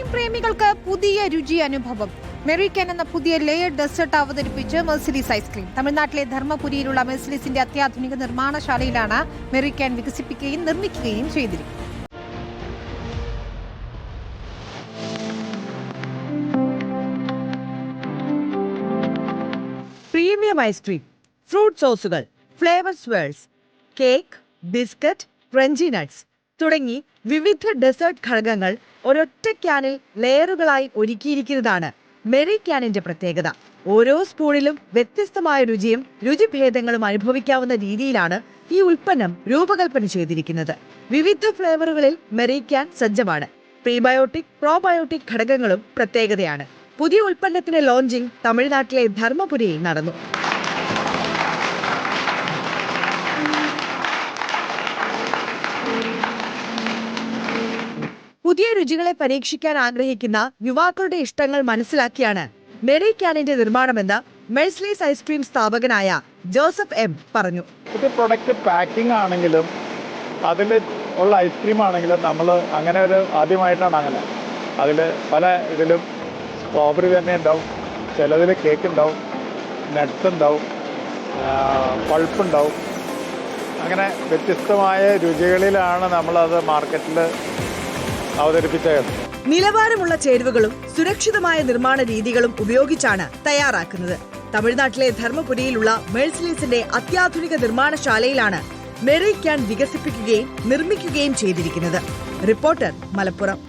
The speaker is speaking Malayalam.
ഐസ്ക്രീം പ്രേമികൾക്ക് പുതിയ രുചി അനുഭവം. മെറിക്കൻ എന്ന പുതിയ ലെയർഡ് ഡെസേർട്ട് അവതരിപ്പിച്ച് മെഴ്സിലീസ് ഐസ്ക്രീം. തമിഴ്നാട്ടിലെ ധർമ്മപുരിയിലുള്ള മെഴ്സിലീസിന്റെ അത്യാധുനിക നിർമ്മാണശാലയിലാണ് മെറിക്കൻ വികസിപ്പിക്കുകയും നിർമ്മിക്കുകയും ചെയ്തിരിക്കുന്നത്. പ്രീമിയം ഐസ്ക്രീം, ഫ്രൂട്ട് സോസുകൾ, ഫ്ലേവർ സ്വേഴ്സ്, കേക്ക്, ബിസ്ക്കറ്റ്, ക്രഞ്ചി നട്ട്സ് തുടങ്ങി വിവിധ ഡെസേർട്ട് ഘടകങ്ങൾ ഒരൊറ്റ ക്യാനിൽ ലെയറുകളായി ഒരുക്കിയിരിക്കുന്നതാണ് മെറിക്കാനിന്റെ പ്രത്യേകത. ഓരോ സ്പൂണിലും വ്യത്യസ്തമായ രുചിയും രുചിഭേദങ്ങളും അനുഭവിക്കാവുന്ന രീതിയിലാണ് ഈ ഉൽപ്പന്നം രൂപകൽപ്പന ചെയ്തിരിക്കുന്നത്. വിവിധ ഫ്ലേവറുകളിൽ മെറിക്കാൻ സജ്ജമാണ്. പ്രീബയോട്ടിക്, പ്രോബയോട്ടിക് ഘടകങ്ങളും പ്രത്യേകതയാണ്. പുതിയ ഉൽപ്പന്നത്തിന്റെ ലോഞ്ചിങ് തമിഴ്നാട്ടിലെ ധർമ്മപുരിയിൽ നടന്നു. പുതിയ രുചികളെ പരീക്ഷിക്കാൻ ആഗ്രഹിക്കുന്ന യുവാക്കളുടെ ഇഷ്ടങ്ങൾ മനസ്സിലാക്കിയാണ് മെറിക്കാനിന്റെ നിർമ്മാണമെന്ന് മെഴ്സിലീസ് ഐസ്ക്രീം സ്ഥാപകനായ ജോസഫ് എം പറഞ്ഞു. പുതിയ പ്രൊഡക്റ്റ് പാക്കിംഗ് ആണെങ്കിലും അതിൽ ഉള്ള ഐസ്ക്രീം ആണെങ്കിലും നമ്മൾ അങ്ങനെ ഒരു ആദ്യമായിട്ടാണ് അങ്ങനെ അതിൽ പല ഇതിലും സ്ട്രോബെറി തന്നെ ഉണ്ടാവും, ചിലതിൽ കേക്ക് ഉണ്ടാവും, നട്ട്സ് ഉണ്ടാവും, പൾപ്പ് ഉണ്ടാവും. അങ്ങനെ വ്യത്യസ്തമായ രുചികളിലാണ് നമ്മളത് മാർക്കറ്റിൽ അവതരിപ്പിച്ചത്. നിലവാരമുള്ള ചേരുവകളും സുരക്ഷിതമായ നിർമ്മാണ രീതികളും ഉപയോഗിച്ചാണ് തയ്യാറാക്കുന്നത്. തമിഴ്നാട്ടിലെ ധർമ്മപുരിയിലുള്ള മെഴ്സിലീസിന്റെ അത്യാധുനിക നിർമ്മാണശാലയിലാണ് മെറിക്കാൻ വികസിപ്പിക്കുകയും നിർമ്മിക്കുകയും ചെയ്തിരിക്കുന്നത്. റിപ്പോർട്ടർ, മലപ്പുറം.